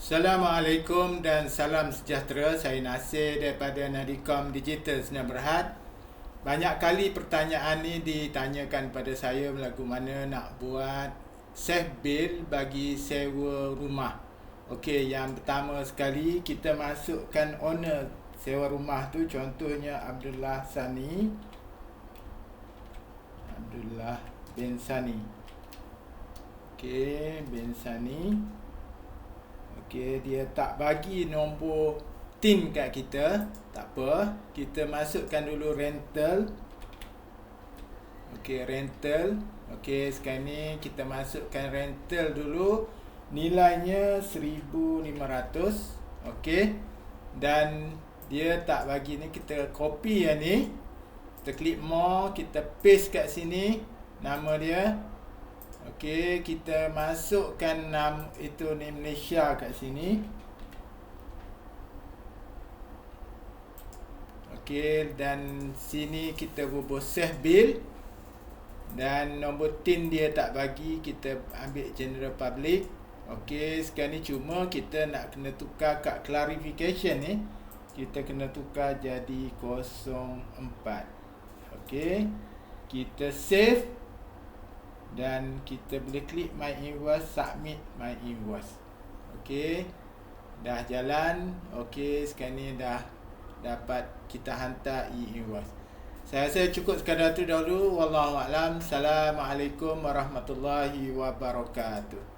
Assalamualaikum dan salam sejahtera. Saya Nasir daripada Nadicom Digital Sdn Bhd. Banyak kali pertanyaan ni ditanyakan pada saya lagu mana nak buat safe bill bagi sewa rumah. Okey, yang pertama sekali kita masukkan owner sewa rumah tu, contohnya Abdullah bin Sani. Okey, bin Sani. Okey, dia tak bagi nombor TIN kat kita. Tak apa, kita masukkan dulu rental. Okey, rental. Okey, sekarang ni kita masukkan rental dulu. Nilainya 1,500. Okey. Dan dia tak bagi ni, kita copy yang ni. Kita klik more, kita paste kat sini nama dia. Okey, kita masukkan nama itu ni Malaysia kat sini. Okey, dan sini kita bubuh save bill. Dan nombor TIN dia tak bagi, kita ambil general public. Okey, sekarang ni cuma kita nak kena tukar kat clarification ni. Kita kena tukar jadi 04. Okey, kita save. Dan kita boleh klik my invoice, submit my invoice. Okey, dah jalan. Okey, sekarang ni dah dapat kita hantar e-invoice. Saya rasa cukup sekadar tu dahulu. Wallahualam. Assalamualaikum warahmatullahi wabarakatuh.